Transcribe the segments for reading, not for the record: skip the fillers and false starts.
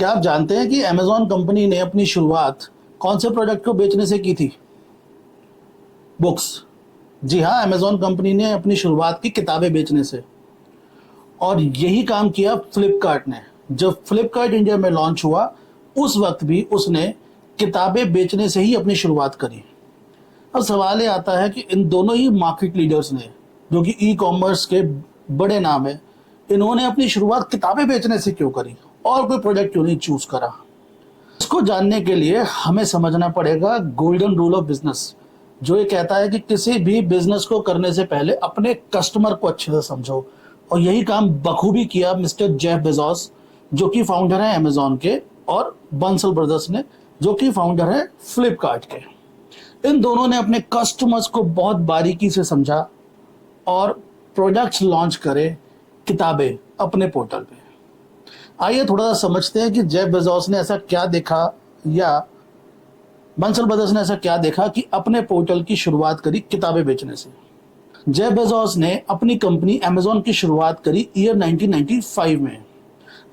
क्या आप जानते हैं कि अमेजॉन कंपनी ने अपनी शुरुआत कौन से प्रोडक्ट को बेचने से की थी? बुक्स। जी हाँ, अमेजॉन कंपनी ने अपनी शुरुआत की किताबें बेचने से। और यही काम किया फ्लिपकार्ट ने। जब फ्लिपकार्ट इंडिया में लॉन्च हुआ, उस वक्त भी उसने किताबें बेचने से ही अपनी शुरुआत करी। अब सवाल ये आता है कि इन दोनों ही मार्केट लीडर्स ने, जो कि ई कॉमर्स के बड़े नाम है, इन्होंने अपनी शुरुआत किताबें बेचने से क्यों करी और कोई प्रोडक्ट क्यों नहीं चूज करा? इसको जानने के लिए हमें समझना पड़ेगा गोल्डन रूल ऑफ बिजनेस, जो ये कहता है कि किसी भी बिजनेस को करने से पहले अपने कस्टमर को अच्छे से समझो। और यही काम बखूबी किया मिस्टर जेफ बेजोस, जो कि फाउंडर है अमेजॉन के, और बंसल ब्रदर्स ने, जो कि फाउंडर है फ्लिपकार्ट के। इन दोनों ने अपने कस्टमर्स को बहुत बारीकी से समझा और प्रोडक्ट्स लॉन्च करे, किताबें, अपने पोर्टल पे। आइए थोड़ा सा समझते हैं कि जेफ बेजोस ने ऐसा क्या देखा, या बंसल ब्रदर्स ने ऐसा क्या देखा कि अपने पोर्टल की शुरुआत करी किताबें बेचने से। जेफ बेजोस ने अपनी कंपनी अमेजॉन की शुरुआत करी ईयर 1995 में।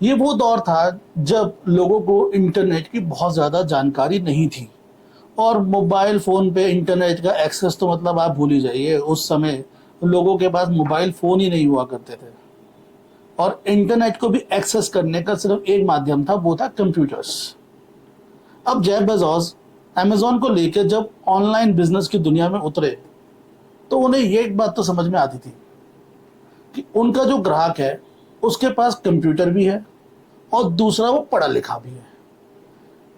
ये वो दौर था जब लोगों को इंटरनेट की बहुत ज़्यादा जानकारी नहीं थी, और मोबाइल फ़ोन पे इंटरनेट का एक्सेस तो मतलब आप भूल ही जाइए। उस समय लोगों के पास मोबाइल फ़ोन ही नहीं हुआ करते थे, और इंटरनेट को भी एक्सेस करने का सिर्फ एक माध्यम था, वो था कंप्यूटर्स। अब जेफ बेजोस अमेजॉन को लेकर जब ऑनलाइन बिजनेस की दुनिया में उतरे, तो उन्हें ये एक बात तो समझ में आती थी कि उनका जो ग्राहक है उसके पास कंप्यूटर भी है, और दूसरा वो पढ़ा लिखा भी है।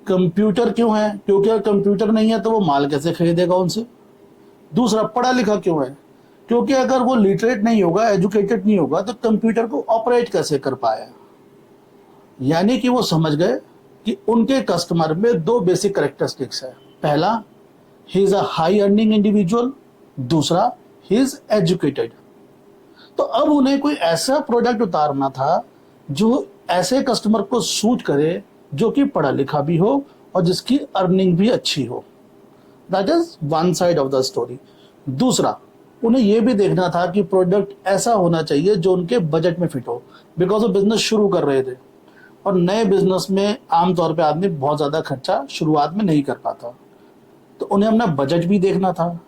कंप्यूटर क्यों है? क्योंकि अगर कंप्यूटर नहीं है तो वो माल कैसे खरीदेगा उनसे। दूसरा, पढ़ा लिखा क्यों है? क्योंकि अगर वो लिटरेट नहीं होगा, एजुकेटेड नहीं होगा, तो कंप्यूटर को ऑपरेट कैसे कर पाया। यानी कि वो समझ गए कि उनके कस्टमर में दो बेसिक कैरेक्टरिस्टिक्स है। पहला, he is a high earning individual. दूसरा, ही इज एजुकेटेड। तो अब उन्हें कोई ऐसा प्रोडक्ट उतारना था जो ऐसे कस्टमर को सूट करे, जो कि पढ़ा लिखा भी हो और जिसकी अर्निंग भी अच्छी हो। That is one side of the story. दूसरा, उन्हें यह भी देखना था कि प्रोडक्ट ऐसा होना चाहिए जो उनके बजट में फिट हो, बिकॉज वो बिजनेस शुरू कर रहे थे, और नए बिजनेस में आमतौर पे आदमी बहुत ज़्यादा खर्चा शुरुआत में नहीं कर पाता। तो उन्हें अपना बजट भी देखना था।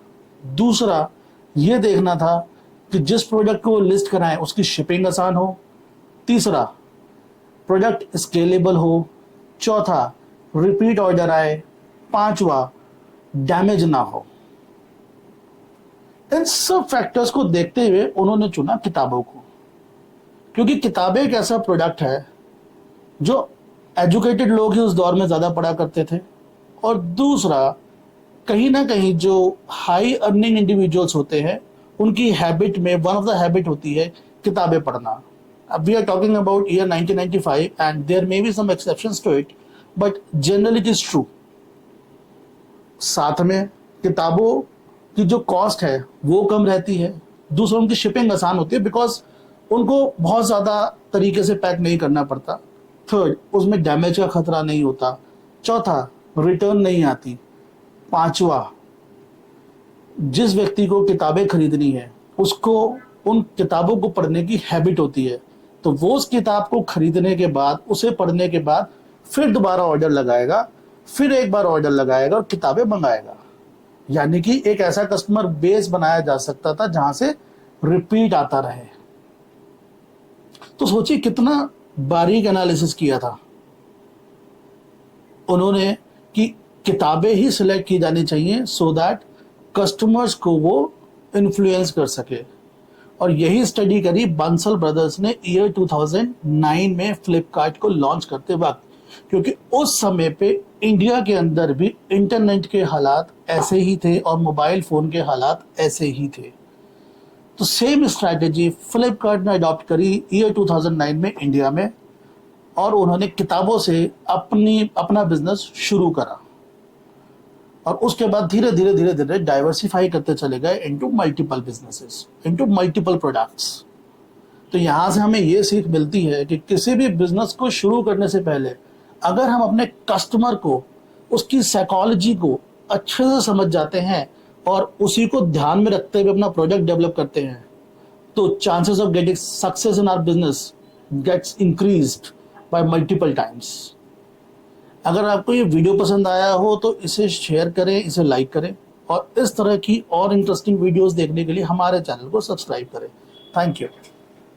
दूसरा, ये देखना था कि जिस प्रोडक्ट को वो लिस्ट कराएं उसकी शिपिंग आसान हो। तीसरा, प्रोडक्ट स्केलेबल हो। चौथा, रिपीट ऑर्डर आए। पांचवा, डैमेज ना हो। इन सब फैक्टर्स को देखते हुए उन्होंने चुना किताबों को, क्योंकि किताबें एक ऐसा प्रोडक्ट है जो एजुकेटेड लोग ही उस दौर में ज़्यादा पढ़ा करते थे। और दूसरा, कहीं ना कहीं जो हाई अर्निंग इंडिविजुअल्स होते हैं, उनकी हैबिट में वन ऑफ द हैबिट होती है किताबें पढ़ना। अब we are talking about year 1995 and there may be some exceptions to it, but generally it is true. साथ में किताबों की जो कॉस्ट है वो कम रहती है। दूसरा, उनकी शिपिंग आसान होती है, बिकॉज उनको बहुत ज़्यादा तरीके से पैक नहीं करना पड़ता। थर्ड, उसमें डैमेज का खतरा नहीं होता। चौथा, रिटर्न नहीं आती। पांचवा, जिस व्यक्ति को किताबें खरीदनी है उसको उन किताबों को पढ़ने की हैबिट होती है, तो वो उस किताब को खरीदने के बाद, उसे पढ़ने के बाद फिर दोबारा ऑर्डर लगाएगा, फिर एक बार ऑर्डर लगाएगा और किताबें मंगाएगा। यानी कि एक ऐसा कस्टमर बेस बनाया जा सकता था जहां से रिपीट आता रहे। तो सोचिए कितना बारीक एनालिसिस किया था उन्होंने कि किताबें ही सिलेक्ट की जानी चाहिए सो दैट कस्टमर्स को वो इन्फ्लुएंस कर सके। और यही स्टडी करी बंसल ब्रदर्स ने ईयर 2009 में फ्लिपकार्ट को लॉन्च करते वक्त, क्योंकि उस समय पे इंडिया के अंदर भी इंटरनेट के हालात ऐसे ही थे और मोबाइल फोन के हालात ऐसे ही थे। तो सेम स्ट्रैटेजी फ्लिपकार्ट ने अडॉप्ट करी ईयर 2009 में इंडिया में, और उन्होंने किताबों से अपना बिजनेस शुरू करा। और उसके बाद धीरे धीरे डाइवर्सिफाई करते चले गए into multiple businesses, into multiple products. तो यहाँ से हमें ये सीख मिलती है कि किसी भी बिजनेस को शुरू करने से पहले अगर हम अपने कस्टमर को, उसकी साइकोलॉजी को अच्छे से समझ जाते हैं और उसी को ध्यान में रखते हुए अपना प्रोडक्ट डेवलप करते हैं, तो chances of getting success in our business gets increased by multiple times. अगर आपको ये वीडियो पसंद आया हो तो इसे शेयर करें, इसे लाइक करें, और इस तरह की और इंटरेस्टिंग वीडियोस देखने के लिए हमारे चैनल को सब्सक्राइब करें। Thank you.